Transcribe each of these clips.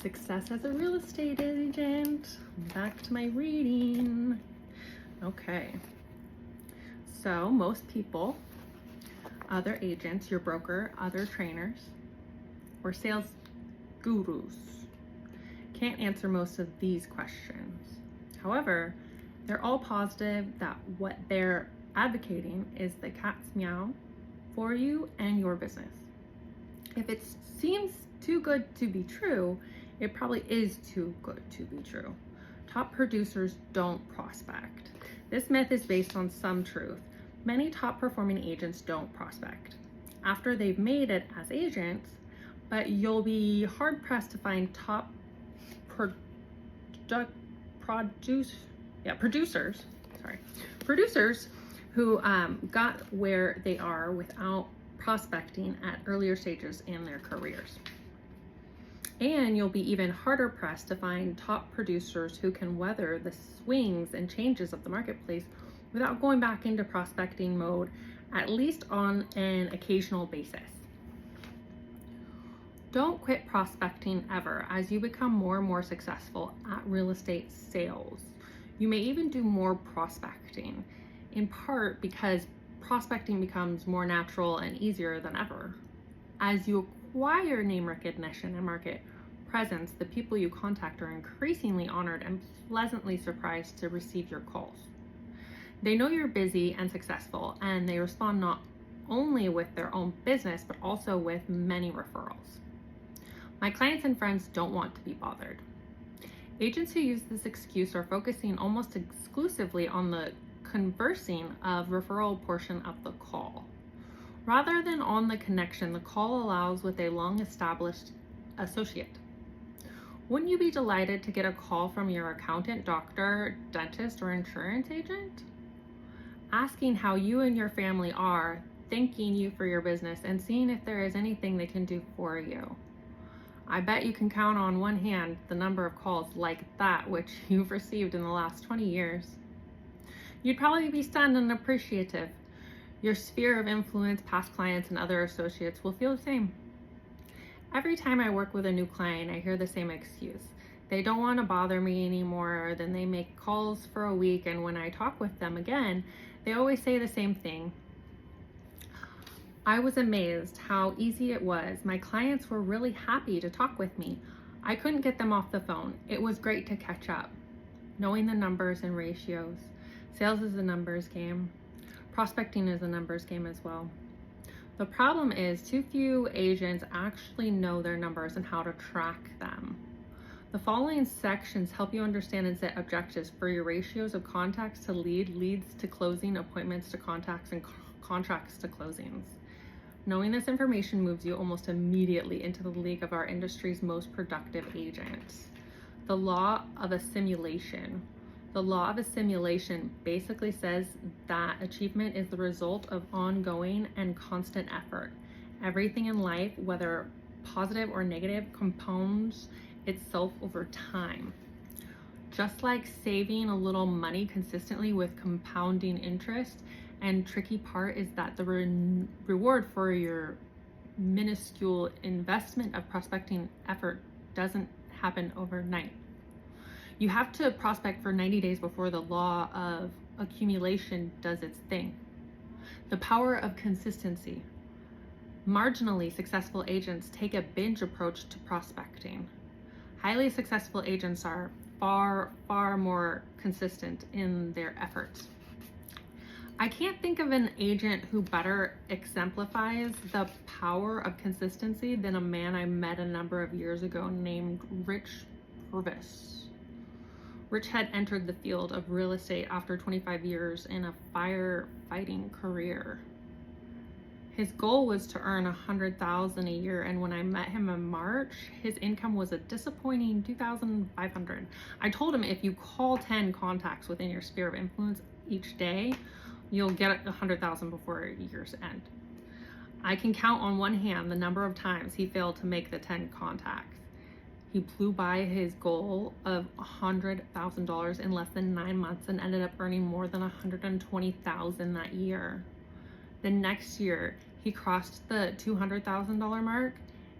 Success as a real estate agent. Back to my reading. Okay. So most people, other agents, your broker, other trainers, or sales gurus can't answer most of these questions. However, they're all positive that what they're advocating is the cat's meow for you and your business. If it seems too good to be true, it probably is too good to be true. Top producers don't prospect. This myth is based on some truth. Many top performing agents don't prospect after they've made it as agents, but you'll be hard pressed to find top producers who got where they are without prospecting at earlier stages in their careers. And you'll be even harder pressed to find top producers who can weather the swings and changes of the marketplace without going back into prospecting mode, at least on an occasional basis. Don't quit prospecting ever as you become more and more successful at real estate sales. You may even do more prospecting, in part because prospecting becomes more natural and easier than ever. As you acquire name recognition and market presence, the people you contact are increasingly honored and pleasantly surprised to receive your calls. They know you're busy and successful, and they respond not only with their own business, but also with many referrals. My clients and friends don't want to be bothered. Agents who use this excuse are focusing almost exclusively on the conversing of referral portion of the call, rather than on the connection the call allows with a long-established associate. Wouldn't you be delighted to get a call from your accountant, doctor, dentist, or insurance agent? Asking how you and your family are, thanking you for your business, and seeing if there is anything they can do for you. I bet you can count on one hand the number of calls like that which you've received in the last 20 years. You'd probably be stunned and appreciative. Your sphere of influence, past clients, and other associates will feel the same. Every time I work with a new client, I hear the same excuse. They don't want to bother me anymore, then they make calls for a week, and when I talk with them again, they always say the same thing. I was amazed how easy it was. My clients were really happy to talk with me. I couldn't get them off the phone. It was great to catch up. Knowing the numbers and ratios. Sales is a numbers game. Prospecting is a numbers game as well. The problem is too few agents actually know their numbers and how to track them. The following sections help you understand and set objectives for your ratios of contacts to leads to closing, appointments to contacts, and contracts to closings. Knowing this information moves you almost immediately into the league of our industry's most productive agents. The law of assimilation. The law of assimilation basically says that achievement is the result of ongoing and constant effort. Everything in life, whether positive or negative, compounds itself over time. Just like saving a little money consistently with compounding interest, and tricky part is that the reward for your minuscule investment of prospecting effort doesn't happen overnight. You have to prospect for 90 days before the law of accumulation does its thing. The power of consistency. Marginally successful agents take a binge approach to prospecting. Highly successful agents are far more consistent in their efforts. I can't think of an agent who better exemplifies the power of consistency than a man I met a number of years ago named Rich Purvis. Rich had entered the field of real estate after 25 years in a firefighting career. His goal was to earn $100,000 a year, and when I met him in March, his income was a disappointing $2,500. I told him if you call 10 contacts within your sphere of influence each day, you'll get $100,000 before year's end. I can count on one hand the number of times he failed to make the 10 contacts. He blew by his goal of $100,000 in less than 9 months and ended up earning more than $120,000 that year. The next year, he crossed the $200,000 mark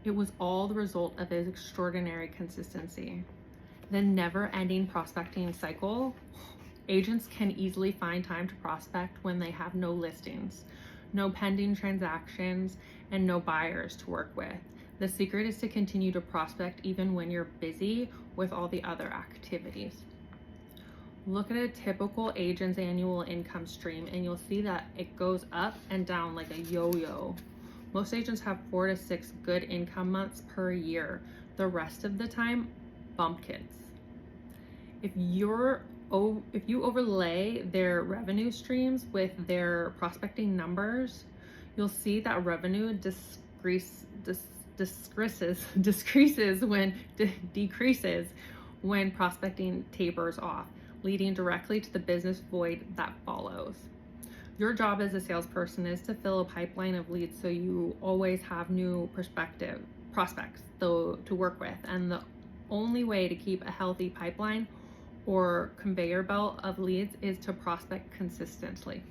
It was all the result of his extraordinary consistency. The never-ending prospecting cycle. Agents can easily find time to prospect when they have no listings, no pending transactions, and no buyers to work with. The secret is to continue to prospect even when you're busy with all the other activities. Look at a typical agent's annual income stream and you'll see that it goes up and down like a yo-yo. Most agents have 4 to 6 good income months per year. The rest of the time, bump kids. If you overlay their revenue streams with their prospecting numbers, you'll see that revenue decreases when prospecting tapers off, leading directly to the business void that follows. Your job as a salesperson is to fill a pipeline of leads so you always have new prospects to work with. And the only way to keep a healthy pipeline or conveyor belt of leads is to prospect consistently.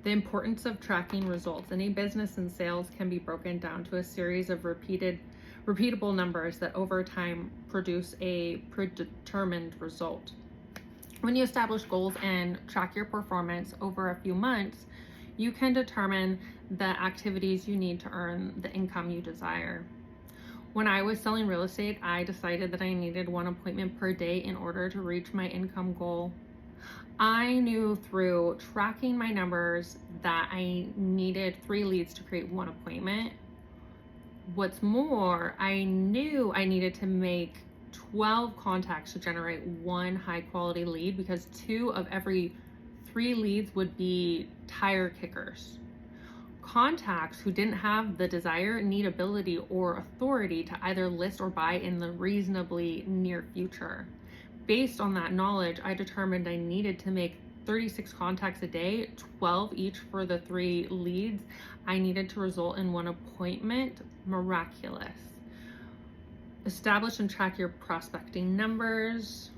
The importance of tracking results. Any business in sales can be broken down to a series of repeatable numbers that over time produce a predetermined result. When you establish goals and track your performance over a few months, you can determine the activities you need to earn the income you desire. When I was selling real estate, I decided that I needed 1 appointment per day in order to reach my income goal. I knew through tracking my numbers that I needed 3 leads to create 1 appointment. What's more, I knew I needed to make 12 contacts to generate 1 high quality lead because 2 of every 3 leads would be tire kickers. Contacts who didn't have the desire, need, ability, or authority to either list or buy in the reasonably near future. Based on that knowledge, I determined I needed to make 36 contacts a day, 12 each for the 3 leads I needed to result in 1 appointment. Miraculous. Establish and track your prospecting numbers.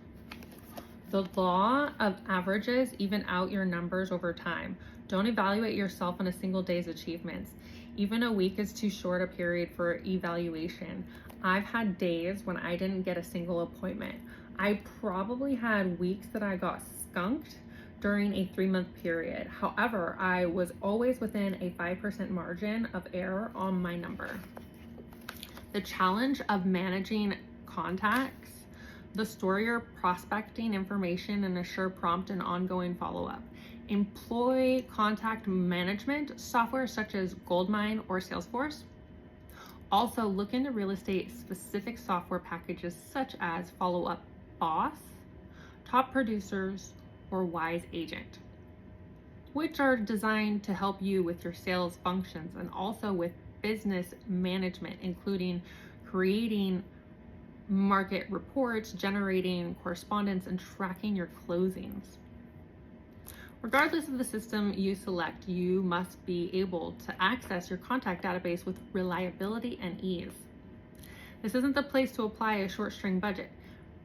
The law of averages even out your numbers over time. Don't evaluate yourself on a single day's achievements. Even a week is too short a period for evaluation. I've had days when I didn't get a single appointment. I probably had weeks that I got skunked during a 3-month period. However, I was always within a 5% margin of error on my number. The challenge of managing contacts. The store your prospecting information and assure prompt and ongoing follow-up. Employ contact management software such as Goldmine or Salesforce. Also, look into real estate specific software packages such as Follow Up Boss, Top Producers, or Wise Agent, which are designed to help you with your sales functions and also with business management, including creating market reports, generating correspondence, and tracking your closings. Regardless of the system you select, you must be able to access your contact database with reliability and ease. This isn't the place to apply a short string budget.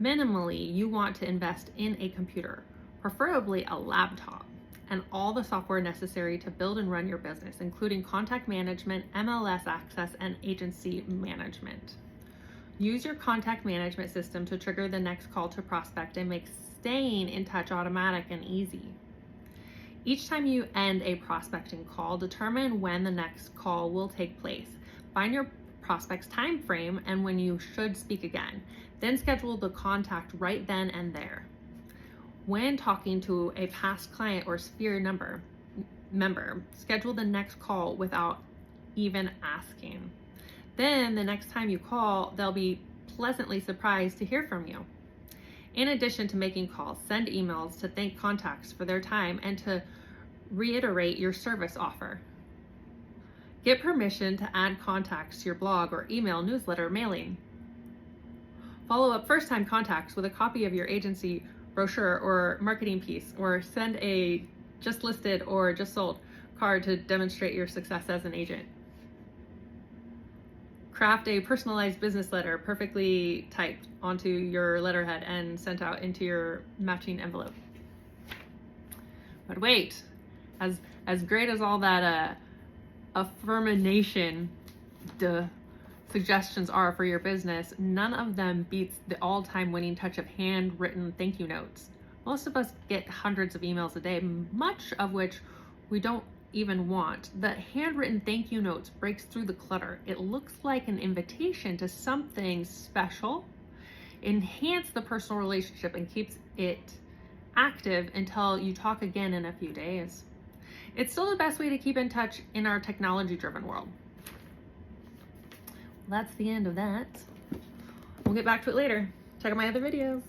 Minimally, you want to invest in a computer, preferably a laptop, and all the software necessary to build and run your business, including contact management, MLS access, and agency management. Use your contact management system to trigger the next call to prospect and make staying in touch automatic and easy. Each time you end a prospecting call, determine when the next call will take place. Find your prospect's time frame and when you should speak again. Then schedule the contact right then and there. When talking to a past client or Sphere member, schedule the next call without even asking. Then the next time you call, they'll be pleasantly surprised to hear from you. In addition to making calls, send emails to thank contacts for their time and to reiterate your service offer. Get permission to add contacts to your blog or email, newsletter, mailing. Follow up first-time contacts with a copy of your agency brochure or marketing piece, or send a just listed or just sold card to demonstrate your success as an agent. Craft a personalized business letter perfectly typed onto your letterhead and sent out into your matching envelope. But wait, as great as all that affirmation suggestions are for your business, none of them beats the all-time winning touch of handwritten thank you notes. Most of us get hundreds of emails a day, much of which we don't even want. The handwritten thank you notes breaks through the clutter. It looks like an invitation to something special, enhance the personal relationship, and keeps it active until you talk again in a few days. It's still the best way to keep in touch in our technology-driven world. That's the end of that. We'll get back to it later. Check out my other videos.